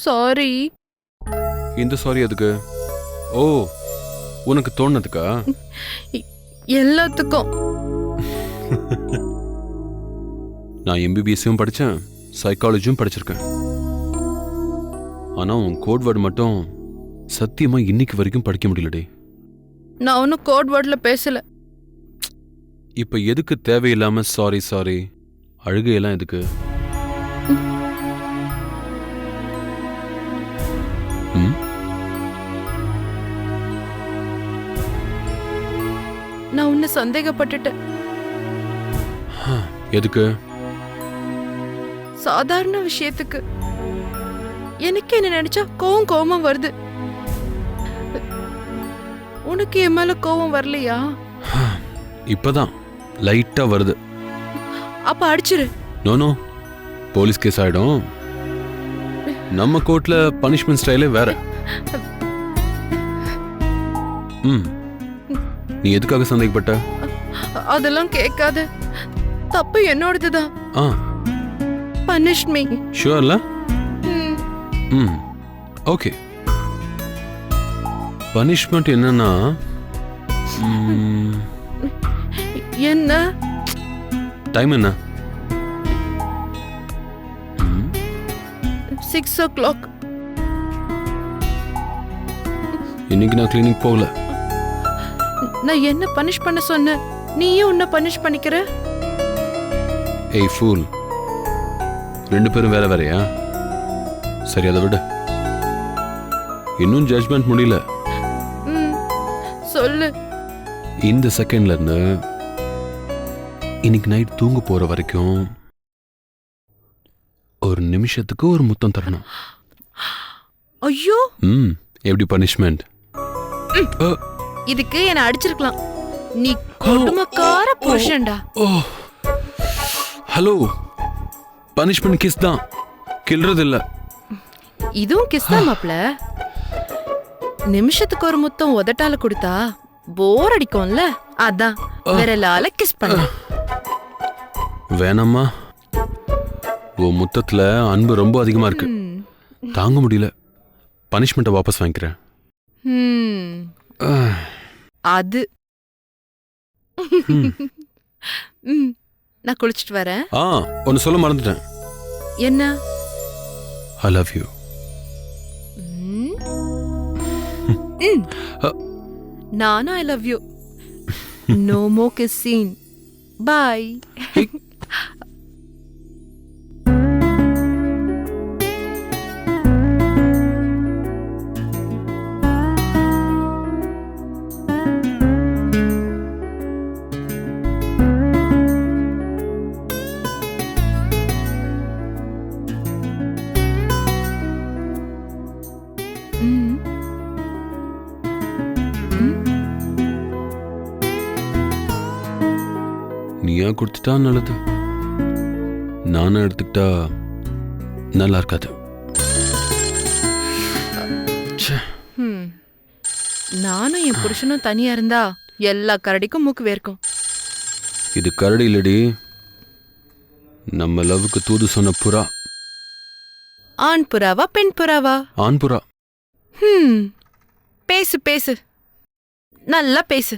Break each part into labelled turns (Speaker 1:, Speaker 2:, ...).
Speaker 1: Sorry.
Speaker 2: இந்த sorry எதுக்கு? ஓ, உனக்கு தோணுனதுக்கா?
Speaker 1: எல்லாத்துக்கும்.
Speaker 2: நான் எம்பிபிஎஸ்ஸும் படித்தேன், சைக்காலஜியும் படிச்சிருக்கேன். ஆனால் உன் கோட் வேர்டு மட்டும் சத்தியமா இன்னைக்கு வரைக்கும் படிக்க முடியலடி.
Speaker 1: நான் ஒன்னும் கோட் வேர்ட்ல பேசல.
Speaker 2: இப்ப எதுக்கு தேவையில்லாம சாரி சாரி அழுகையெல்லாம் எதுக்கு?
Speaker 1: நான் உன்னை சந்தேகப்பட்டுட்டேன்.
Speaker 2: எதுக்கு?
Speaker 1: சாதாரண விஷயத்துக்கு. எனக்கு என்ன நினைச்சா கோவமா வருது. உனக்கு என் மேல கோவம் வரலையா?
Speaker 2: இப்பதான் லைட்டா வருது.
Speaker 1: அப்ப அடிச்சிரு.
Speaker 2: நோ, போலீஸ் கேஸ் ஆயிடும். நம்ம கோர்ட்ல பனிஷ்மெண்ட் ஸ்டைலே வேற. நீ எதுக்காக சந்தேகப்பட்ட?
Speaker 1: அதெல்லாம் கேட்காத. தப்பு என்னோடதுதான். Punish me.
Speaker 2: ஷூர்ல? ஓகே. பனிஷ்மெண்ட் என்னன்னா,
Speaker 1: என்ன
Speaker 2: டைம் என்ன?
Speaker 1: 6 o'clock.
Speaker 2: இன்னைக்கு நான் கிளினிக் போகல.
Speaker 1: நான் என்ன பனிஷ் பண்ண சொன்ன? நீயே உன்னை பனிஷ் பண்ணிக்கிற.
Speaker 2: ஏய் ஃபூல், ரெண்டு பேரும் வேற வேறையா? சரி, அதை விடு. இன்னும் ஜட்ஜ்மெண்ட் முடியல.
Speaker 1: சொல்லு.
Speaker 2: இந்த செகண்ட்ல இருந்து இன்னைக்கு நைட் தூங்க போற வரைக்கும் ஒரு நிமிஷத்துக்கு ஒரு முத்தம் தரணும்.
Speaker 1: ஐயோ.
Speaker 2: எப்படி பனிஷ்மெண்ட்?
Speaker 1: இதுக்கு என்ன அடிச்சிருக்கலாம். நீ கொடுமைக்கார புருஷன்டா.
Speaker 2: ஹலோ, பனிஷ்மெண்ட் கிஸ் தான், கில்றது இல்ல.
Speaker 1: இதுவும் கிஸ் தான் மாப்ள. நிமிஷத்துக்கு ஒரு முத்தம் உதட்டால கொடுத்தா போர் அடிக்கும்ல, அதான் விரலால கிஸ் பண்ண.
Speaker 2: வேணாமா, உன் முத்தத்துல அன்பு ரொம்ப அதிகமா இருக்கு, தாங்க முடியல. பனிஷ்மெண்ட்டை வாபஸ் வாங்கிக்கிறேன்.
Speaker 1: அது நான் குளிச்சிட்டு வரேன்.
Speaker 2: ஒன்னு சொல்ல மறந்துட்டேன்.
Speaker 1: என்ன?
Speaker 2: I love you.
Speaker 1: நானும் I love you. No more kissing. Bye.
Speaker 2: நீயா கொடுத்துட்டா நல்லது, நானும் எடுத்துக்கிட்டா நல்லா இருக்காது.
Speaker 1: நானும் என் புருஷனும் தனியா இருந்தா எல்லா கரடிக்கும் மூக்கு வேர்க்கும்.
Speaker 2: இது கரடி இல்லடி, நம்ம லவ்வுக்கு தூது சொன்ன புறா.
Speaker 1: ஆண் புறாவா பெண் புறாவா?
Speaker 2: ஆண் புறா.
Speaker 1: பேசு பேசு, நல்லா பேசு.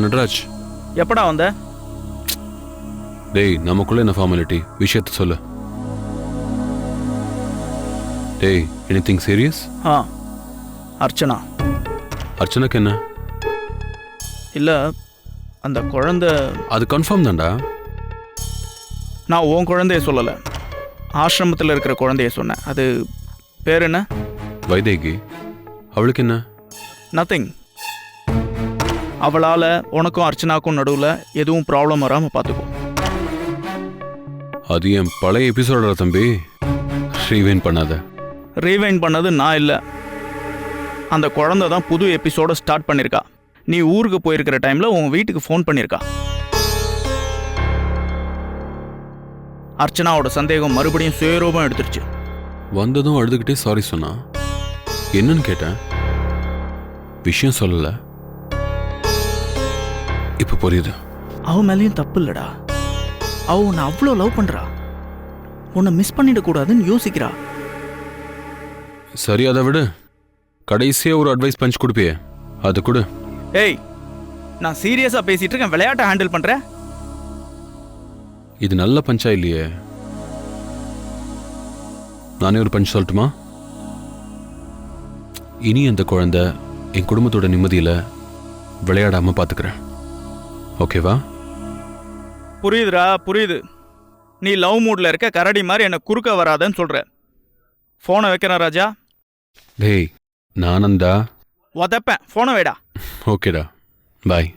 Speaker 2: நட்ராஜ்,
Speaker 3: எப்படா வந்த?
Speaker 2: டேய், நமக்குள்ள என்ன ஃபார்மாலிட்டி? விஷயத்த சொல்லு. டேய், எனிதிங் சீரியஸ்?
Speaker 3: அர்ச்சனா.
Speaker 2: அர்ச்சனாக்கு என்ன?
Speaker 3: இல்ல, அந்த குழந்தை.
Speaker 2: அது கன்ஃபார்ம் தான்டா.
Speaker 3: நான் உன் குழந்தைய சொல்லலை, ஆசிரமத்தில் இருக்கிற குழந்தைய சொன்னேன். அது பேர் என்ன?
Speaker 2: வைதேகி. அவளுக்கு என்ன?
Speaker 3: நத்திங். அவளால் உனக்கும் அர்ச்சனாக்கும் நடுவில் எதுவும் ப்ராப்ளம் வராமல் பார்த்துக்கோ.
Speaker 2: அது என் பழைய எபிசோட தம்பி, ரீவைண்ட் பண்ணாத.
Speaker 3: ரீவைண்ட் பண்ணது நான் இல்லை, அந்த குழந்தை தான் புது எபிசோட ஸ்டார்ட் பண்ணியிருக்கா. நீ ஊருக்கு போயிருக்கிற டைமில் உன் வீட்டுக்கு ஃபோன் பண்ணியிருக்கா. அர்ச்சனாவோட சந்தேகம் மறுபடியும் சுயரூபம் எடுத்துருச்சு.
Speaker 2: வந்ததும் அழுதுகிட்டே சாரி சொன்னா. என்னன்னு கேட்டேன், விஷயம் சொல்லல. இப்ப புரியுது.
Speaker 3: அவன் மேலேயும் தப்பு இல்லடா. அவ உன்னை அவ்வளோ லவ் பண்றா, உன்னை மிஸ் பண்ணிடக்கூடாதுன்னு யோசிக்கிறா.
Speaker 2: சரி அதை விடு, கடைசியா ஒரு அட்வைஸ் பஞ்ச் கொடுப்பியே அது கொடு.
Speaker 3: ஏய், நான் சீரியஸா பேசிட்டு இருக்கேன், விளையாட்டை ஹேண்டில் பண்ற.
Speaker 2: இது நல்ல பஞ்சா இல்லையே. நானே ஒரு பஞ்ச் சொல்லட்டுமா? இனி அந்த குழந்தை என் குடும்பத்தோட நிம்மதியில விளையாடாம பாத்துக்கிறேன், ஓகேவா?
Speaker 3: புரியுதுடா, புரியுது. நீ லவ் மூட்ல இருக்க, கரடி மாதிரி என்ன குறுக்க வராதன்னு சொல்ற. போனை வைக்கிறேன் ராஜா.
Speaker 2: டேய் நானந்தா.
Speaker 3: உதப்பேன், போனை வைடா.
Speaker 2: ஓகேடா, பாய்.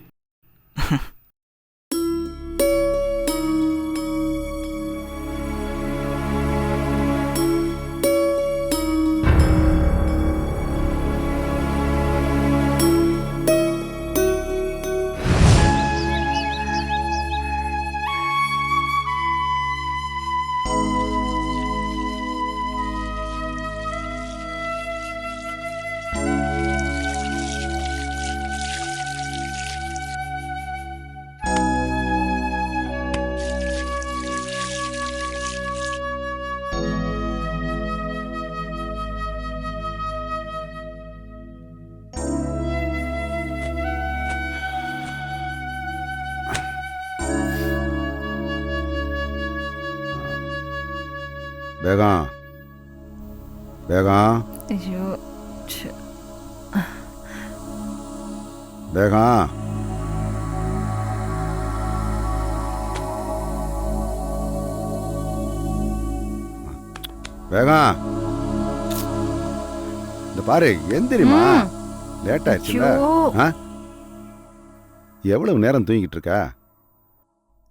Speaker 4: பேகம் பேகம்
Speaker 1: ஐயோ
Speaker 4: பேகம் பேகம், இந்த பாரு எந்திரிமா, லேட் ஆயிடுச்சுல. ஆ? எவ்வளவு நேரம் தூங்கிட்டு இருக்கா?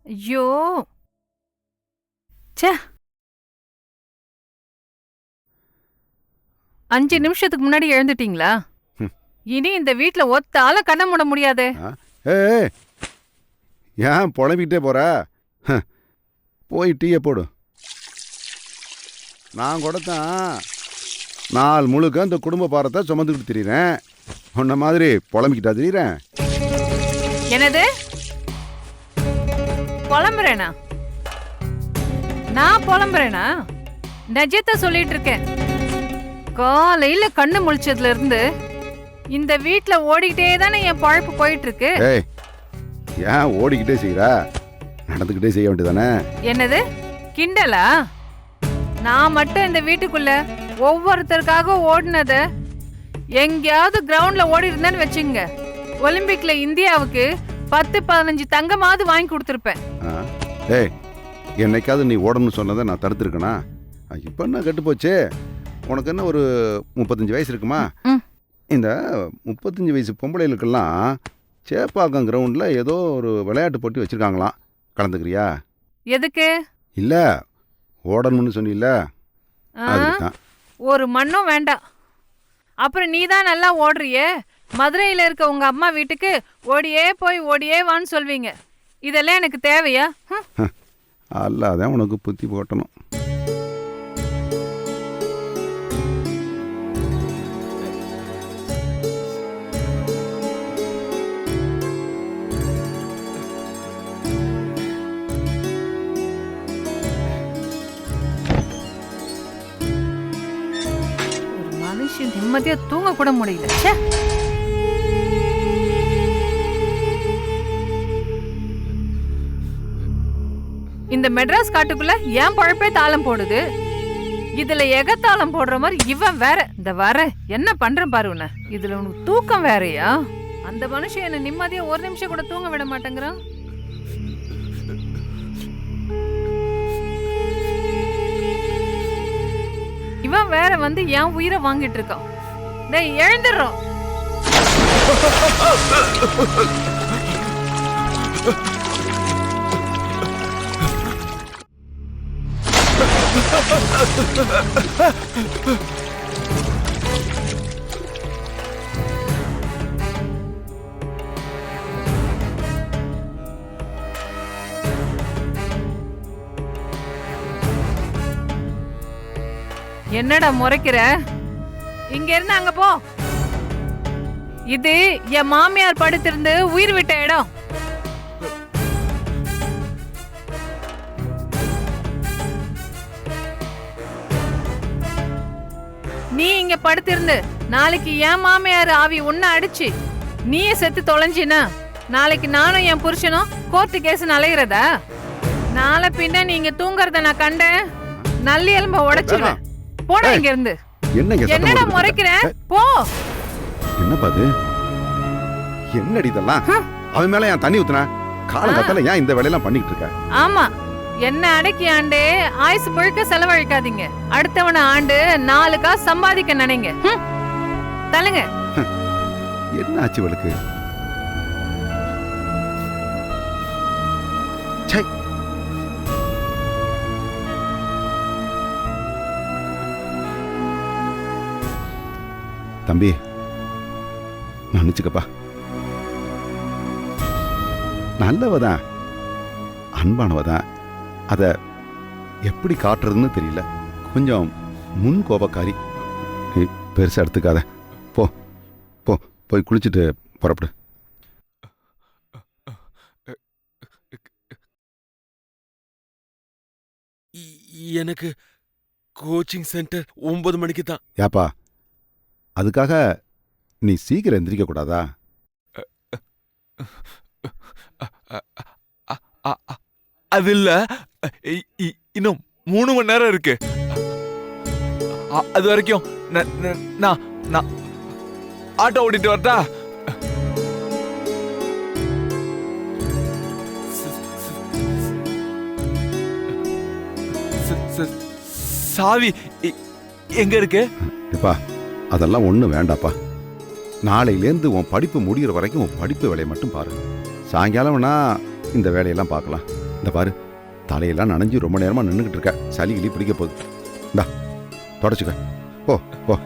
Speaker 1: ஐயோ ச்சே, 5 நிமிஷத்துக்கு முன்னாடி எழுந்துட்டீங்களா? இனி இந்த வீட்ல ஒத்தால கண்ண மூட முடியாது.
Speaker 4: ஏய், ஏன் புலம்பிக்கிட்டே போற? போய் டீயை போடு. நான் கூட தான் நாள் முழுக்க இந்த குடும்ப பாரத்தை சுமந்துக்கிட்டு திரியிறேன். உன்ன மாதிரி புலம்பிக்கிட்டா திரியிறேன்.
Speaker 1: என்னது புலம்புறேனா? நான் புலம்புறேனா? நிஜத்தை சொல்லிட்டு இருக்கேன். காலையில கண்ணு முழிச்சதுல இருந்து இந்த வீட்ல ஓடிக்கிட்டே தானே என் பழப்பு போயிட்டு இருக்கு.
Speaker 4: ஏய், ஏன் ஓடிக்கிட்டே செய்யறா? நடந்துக்கிட்டே செய்ய வேண்டியதானே?
Speaker 1: என்னது கிண்டலா? நான் மட்டும் இந்த வீட்டுக்குள்ள ஒவ்வொருத்தருக்காக ஓடினத எங்கேயாவது கிரவுண்ட்ல ஓடி இருந்தேன்னு வச்சுங்க, ஒலிம்பிக்ல இந்தியாவுக்கு 10-15 தங்கமாவது வாங்கி கொடுத்துருப்பேன்.
Speaker 4: ஏய், என்னைக்காவது நீ ஓடணும்னு சொன்னதை நான் தடுத்துருக்கேனா? இப்போ என்ன கெட்டு போச்சு? உனக்கு என்ன ஒரு 35 வயசு இருக்குமா? இந்த 35 வயசு பொம்பளைகளுக்கெல்லாம் சேப்பாக்கம் கிரவுண்டில் ஏதோ ஒரு விளையாட்டு போட்டி வச்சுருக்காங்களாம், கலந்துக்கிறியா?
Speaker 1: எதுக்கு?
Speaker 4: இல்லை, ஓடணும்னு சொன்னில்ல, அதுதான்.
Speaker 1: ஒரு மண்ணும் வேண்டாம். அப்புறம் நீ தான் நல்லா ஓடுறியே, மதுரையில் இருக்க உங்க அம்மா வீட்டுக்கு ஓடியே போய் ஓடியே வான்னு சொல்வீங்க. இதெல்லாம் எனக்கு தேவையா?
Speaker 4: அல்லாதான் உனக்கு புத்தி போட்டணும்.
Speaker 1: நிம்மதியா தூங்க கூட முடியல. இந்த மெட்ராஸ் காட்டுக்குள்ள ஏன் பழப்பே தாளம் போடுது. இதுல எகத்தாளம் போடுற மாதிரி இவன் வேற. இந்த வர என்ன பண்றேன் பாரு உன்ன. இதுல உனக்கு தூக்கம் வேறயா? அந்த மனுஷன் என்ன நிம்மதியா ஒரு நிமிஷம் கூட தூங்க விட மாட்டேங்கிறான். இவன் வேற வந்து என் உயிரை வாங்கிட்டு இருக்கான். டேய் எழுந்துடுறோம். என்னடா முறைக்கிற? இங்க இருந்து அங்க போ. இது என் மாமியார் படுத்திருந்து உயிர் விட்ட இடம். இங்க படுத்திருந்து நாளைக்கு என் மாமியார் ஆவி உன்னை அடிச்சு நீயே செத்து தொலைஞ்சினா நாளைக்கு நானும் என் புருஷனும் கோர்ட்டு கேஸ் அலையிறதா? நாளை பின்ன நீங்க தூங்குறத நான் கண்டேன், நல்லி எலும்ப உடைச்சிருவேன். போடா இங்க இருந்து. என்னடா முறைக்கிறேன்? போ.
Speaker 4: என்னப்பா அது? என்னடி இதெல்லாம்? அவன் மேல ஏன் தண்ணி ஊத்துன? காலகட்டத்துல ஏன் இந்த வேலையெல்லாம் பண்ணிட்டு இருக்க?
Speaker 1: ஆமா, என்ன அடக்கி ஆண்டே ஆயுசு முழுக்க செலவழிக்காதீங்க. அடுத்தவன ஆண்டு 4 காசு சம்பாதிக்க நினைங்க. தள்ளுங்க.
Speaker 4: என்ன ஆச்சு இவளுக்கு? தம்பி மன்னிச்சுக்கப்பா. நல்லவதான், அன்பானவதான். அத எப்படி காட்டுறதுன்னு தெரியல. கொஞ்சம் முன் கோபக்காரி. நீ பெருசா எடுத்துக்காத. போ போ, போய் குளிச்சுட்டு புறப்படு.
Speaker 2: எனக்கு கோச்சிங் சென்டர் 9 மணிக்கு தான்.
Speaker 4: ஏப்பா, அதுக்காக நீ சீக்கிரம் எந்திரிக்க கூடாதா?
Speaker 5: அது இல்ல, இன்னும் 3 மணி நேரம் இருக்கு. அது வரைக்கும் நான் ஆட்டோ ஓட்டிட்டு வரட்டா? சாவி எங்க இருக்கு?
Speaker 4: எப்பா, அதெல்லாம் ஒன்றும் வேண்டாப்பா. நாளையிலேருந்து உன் படிப்பு முடிகிற வரைக்கும் உன் படிப்பு வேலையை மட்டும் பாரு. சாயங்காலம் வேணா இந்த வேலையெல்லாம் பார்க்கலாம். இந்த பாரு, தலையெல்லாம் நனைஞ்சு ரொம்ப நேரமாக நின்றுக்கிட்டு இருக்க. சளி கிளி பிடிக்க போகுது. இந்தா தொடச்சுக்க. போ போ.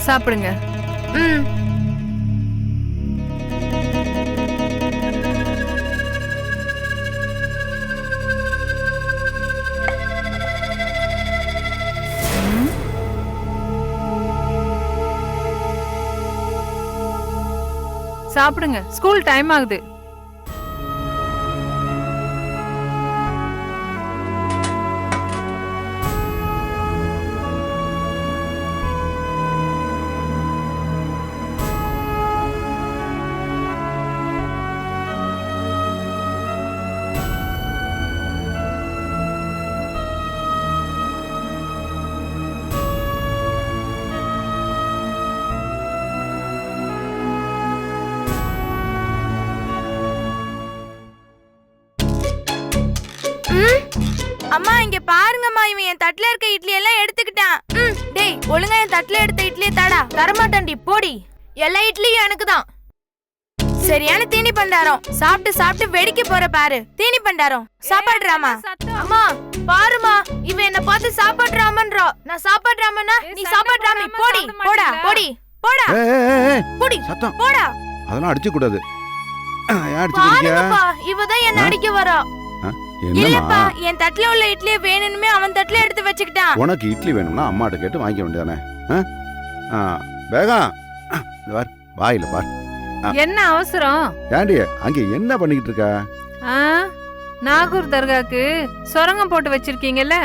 Speaker 1: சாப்பிடுங்க. சாப்பிடுங்க, ஸ்கூல் டைம் ஆகுது.
Speaker 6: அம்மா இங்க பாருங்கம்மா, இவன் என் தட்டுல இருக்க இட்லி எல்லாம் எடுத்துக்கிட்டான். டேய், ஒழுங்கா என் தட்டுல எடுத்த இட்லியை தாடா. தரமாட்டான்டி, போடி. எல்லா இட்லியும் எனக்கு தான். சரியான தீனி பண்டாரம். சாப்பிட்டு சாப்பிட்டு வெடிக்க போற பாரு. தீனி பண்டாரம் சாப்பாடுறாமா? அம்மா பாருமா, இவன் என்ன பார்த்து சாப்பாடுறாமன்றா. நான் சாப்பாடுறாமனா நீ சாப்பாடுறாமி. போடி போடா, போடி போடா, போடி
Speaker 4: சத்தம்
Speaker 6: போடா.
Speaker 4: அதெல்லாம் அடிச்சு கூடாது.
Speaker 6: பாருங்கப்பா, இவதான் என்ன அடிக்க வரா. இல்லப்பா, என் தட்டுல உள்ள இட்லியை வேணும்னே அவன் தட்டுல எடுத்து வச்சுக்கிட்டான்.
Speaker 4: உனக்கு இட்லி வேணும்னா அம்மாட்ட கேட்டு வாங்கிக்க வேண்டியதானே? வேகம் வாயில பார்.
Speaker 1: என்ன அவசரம்?
Speaker 4: ஏண்டி அங்க என்ன பண்ணிக்கிட்டு இருக்க?
Speaker 1: நாகூர் தர்காக்கு சொரங்கம் போட்டு வச்சிருக்கீங்கல்ல,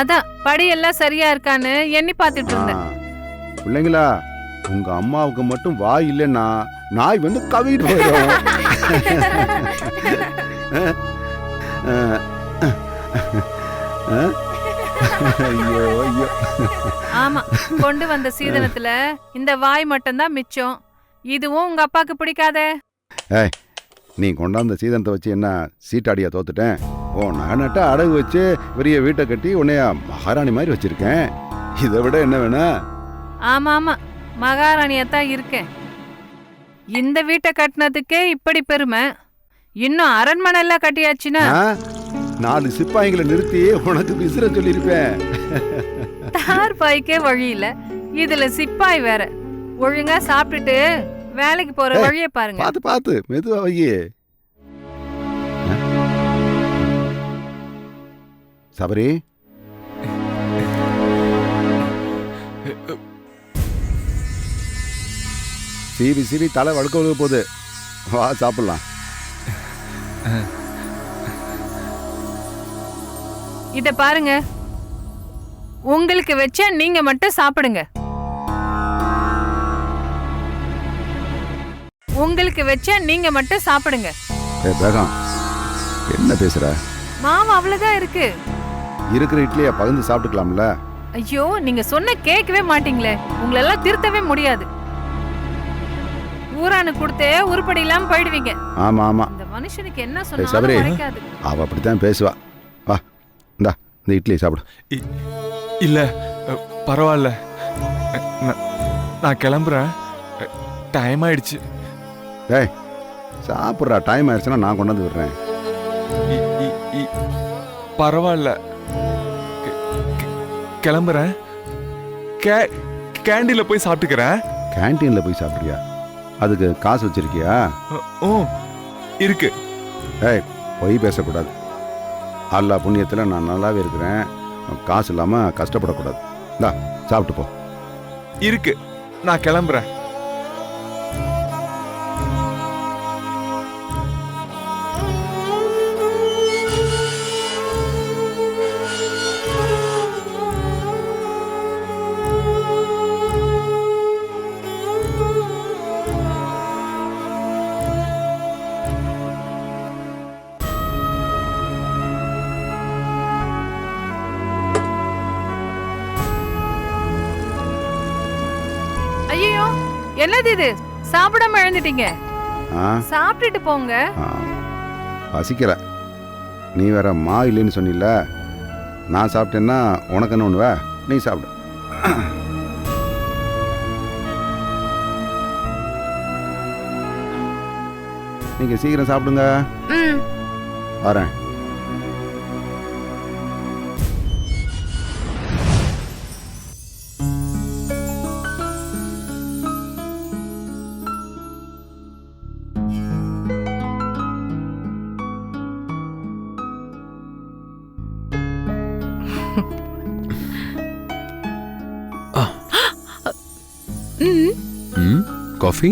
Speaker 1: அதான் படியெல்லாம் சரியா இருக்கான்னு எண்ணி பாத்துட்டு இருந்தேன்.
Speaker 4: பிள்ளைங்களா, உங்க அம்மாவுக்கு மட்டும் வாய் இல்லைன்னா நாய் வந்து கவிட்டு போயிடும். ஐயோ ஐயோ.
Speaker 1: ஆமா, கொண்டு வந்த சீதனத்துல இந்த வாய் மட்டும்தான் மிச்சம். இதுவும் உங்க அப்பாக்கு பிடிக்காதே.
Speaker 4: ஏய், நீ கொண்டாந்த சீதனத்தை வச்சு என்ன சீட்டாடியா தோத்துட்டேன்? உன் நகை அடகு வச்சு பெரிய வீட்டை கட்டி உன்னைய மகாராணி மாதிரி வச்சிருக்கேன். இதை விட என்ன வேணும்?
Speaker 1: ஆமா ஆமா, மகாராணியாத்தான் இருக்கேன். இந்த வீட்டை கட்டினதுக்கே இப்படி பெருமை, இன்னும் அரண்மனை எல்லாம் கட்டியாச்சுன்னா
Speaker 4: 4 சிப்பாய்களை நிறுத்தி உனக்கு விசிற சொல்லியிருப்பேன்.
Speaker 1: தார் பாய்க்கே வழி இல்ல, இதுல சிப்பாய் வேற. ஒழுங்கா சாப்பிட்டுட்டு வேலைக்கு போற வழியை பாருங்க.
Speaker 4: பார்த்து பார்த்து மெதுவா வையே. சபரி, சீவி தலை வழுக்க போகுது, வா சாப்பிடலாம்.
Speaker 1: இத பாருங்க, உங்களுக்கு வச்சா நீங்க மட்டும் சாப்பிடுங்க. உங்களுக்கு வச்சா நீங்க மட்டும் சாப்பிடுங்க.
Speaker 4: பேகம், என்ன பேசுற?
Speaker 1: மாவு அவ்வளவுதான் இருக்கு.
Speaker 4: இருக்கிற இட்லியை பகிர்ந்து சாப்பிட்டுக்கலாம்ல?
Speaker 1: ஐயோ, நீங்க சொன்ன கேட்கவே மாட்டீங்களே. உங்களெல்லாம் திருத்தவே முடியாது. ஊரானு கொடுத்தே உருப்படி இல்லாம போயிடுவீங்க.
Speaker 4: ஆமா ஆமா,
Speaker 1: இந்த மனுஷனுக்கு என்ன
Speaker 4: சபரி,
Speaker 1: சொன்னாலும் கிடைக்காது.
Speaker 4: அவ அப்படித்தான் பேசுவா. வா, இந்தா இந்த இட்லியை சாப்பிடு.
Speaker 5: இல்ல பரவாயில்ல, நான் கிளம்புறேன், டைம் ஆயிடுச்சு.
Speaker 4: ஏய், சாப்பிட்றா, டைம் ஆயிடுச்சுன்னா நான் கொண்டாந்து விடுறேன்.
Speaker 5: பரவாயில்ல, கிளம்புறேன். கேண்டீன்ல போய் சாப்பிட்டுக்கிறேன்.
Speaker 4: கேன்டீன்ல போய் சாப்பிட்றியா? அதுக்கு காசு வச்சிருக்கியா?
Speaker 5: ஓ இருக்கு.
Speaker 4: ஏய், பொய் பேசக்கூடாது. அல்லா புண்ணியத்தில் நான் நல்லாவே இருக்கிறேன். காசு இல்லாமல் கஷ்டப்படக்கூடாது. இந்தா சாப்பிட்டு போ.
Speaker 5: இருக்கு, நான் கிளம்புறேன்.
Speaker 1: ஐயோ, என்னது இது? சாப்பிடாம எழுந்துட்டீங்க.
Speaker 4: ஆ
Speaker 1: சாப்பிட்டுட்டு போங்க.
Speaker 4: ஆ, பசிக்கல. நீ வேற மா இல்லைன்னு சொன்னில்ல, நான் சாப்பிட்டேன்னா உனக்கு என்ன ஒண்ணுவ? நீ சாப்பிடு. நீங்க சீக்கிரம் சாப்பிடுங்க.
Speaker 6: ம்.
Speaker 4: வரேன்.
Speaker 2: காஃபி?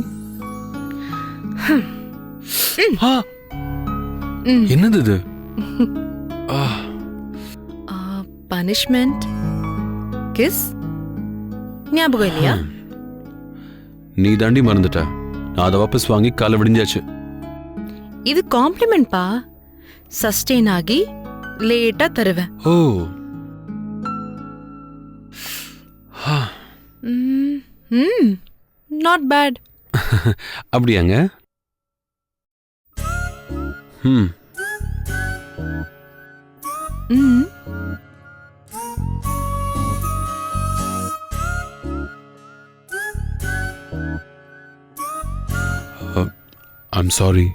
Speaker 2: என்னது இது?
Speaker 7: பனிஷ்மெண்ட் கிஸ் ஞாபகம் இல்லையா?
Speaker 2: நீ தாண்டி மறந்துட்ட. நான் அதை வாபஸ் வாங்கி காலை விடிஞ்சாச்சு.
Speaker 7: இது காம்ப்ளிமெண்ட் பா, சஸ்டெயின் ஆகி லேட்டா தருவேன்.
Speaker 2: ஓ,
Speaker 7: நாட் பேட்.
Speaker 2: அப்படியாங்க? ம், ஐம் சாரி.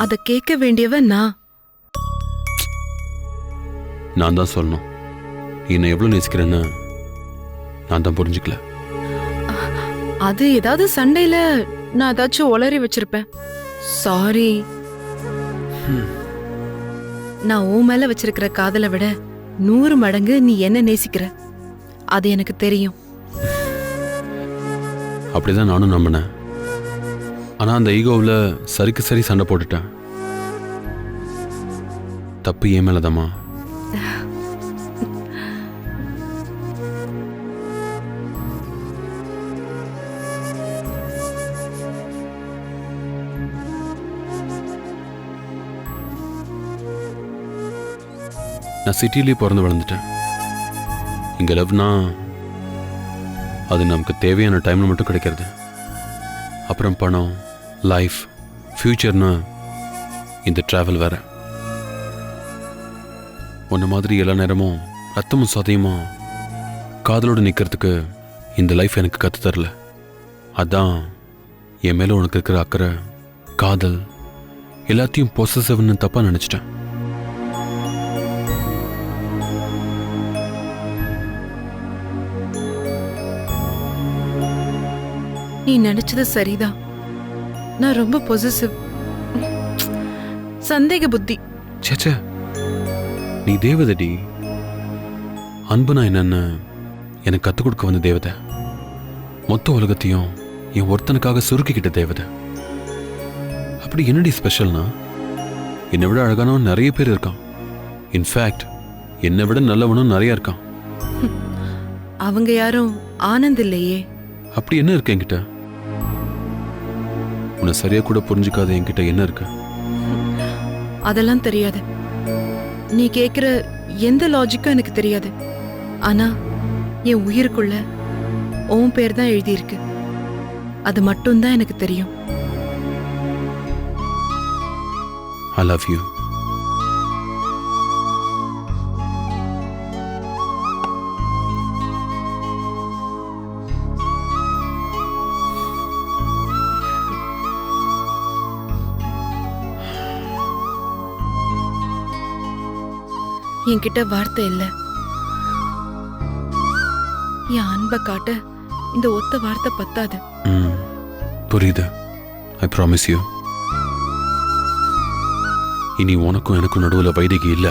Speaker 7: அத கேட்க வேண்டியவன்
Speaker 2: நான் தான் சொல்லணும். என்னை எவ்வளவு நேசிக்கிறேன்னு நான் தான் புரிஞ்சுக்கல.
Speaker 7: அது ஏதாவது சண்டையில நான் ஏதாச்சும் உளறி வச்சிருப்பேன். சாரி. நான் உன் மேல வச்சிருக்கிற காதலை விட 100 மடங்கு நீ என்ன நேசிக்கிற, அது எனக்கு தெரியும்.
Speaker 2: அப்படிதான் நானும் நம்பினேன். ஆனா அந்த ஈகோவில் சரிக்கு சரி சண்டை போட்டுட்டேன். தப்பு ஏன் மேலதாம்மா. நான் சிட்டிலேயே பிறந்து வளர்ந்துட்டேன். இங்கே லவ்னா அது நமக்கு தேவையான டைமில் மட்டும் கிடைக்கிறது. அப்புறம் பணம், லைஃப், ஃப்யூச்சர்னு இந்த ட்ராவல் வேற. உன்ன மாதிரி எல்லா நேரமும் ரத்தமும் சதையுமா காதலோடு நிற்கிறதுக்கு இந்த லைஃப் எனக்கு கற்று தரல. அதான் என் மேலே உனக்கு இருக்கிற அக்கறை, காதல் எல்லாத்தையும் பொசசிவ்னு தப்பாக நினச்சிட்டேன்.
Speaker 7: நீ நினைச்சது சரிதான். நான் ரொம்ப பொசசிவ், சந்தேக புத்தி.
Speaker 2: சேச்சே, நீ தேவதடி. அன்புனா என்னன்னு எனக்கு கற்றுக் கொடுக்க வந்த தேவதை. மொத்த உலகத்தையும் என் ஒருத்தனுக்காக சுருக்கிக்கிட்ட தேவதை. அப்படி என்னடி ஸ்பெஷல்னா, என்னை விட அழகானவன் நிறைய பேர் இருக்கான். இன்ஃபேக்ட் என்னை விட நல்லவனும் நிறைய இருக்கான்.
Speaker 7: அவங்க யாரும் ஆனந்த் இல்லையே.
Speaker 2: அப்படி என்ன இருக்கு என்கிட்ட? உன்னை சரியா கூட புரிஞ்சுக்காத என்கிட்ட என்ன இருக்கு?
Speaker 7: அதெல்லாம் தெரியாது. நீ கேக்குற எந்த லாஜிக்கும் எனக்கு தெரியாது. ஆனா என் உயிருக்குள்ள உன் பேர் தான் எழுதியிருக்கு. அது மட்டும்தான் எனக்கு தெரியும்.
Speaker 2: I love you.
Speaker 7: என்கிட்ட வார்த்தை இல்ல. என் அன்பை காட்ட இந்த ஒத்த வார்த்தை பத்தாது.
Speaker 2: புரியுது. I promise you. இனி உனக்கும் எனக்கும் நடுவுல வைதிகி இல்ல.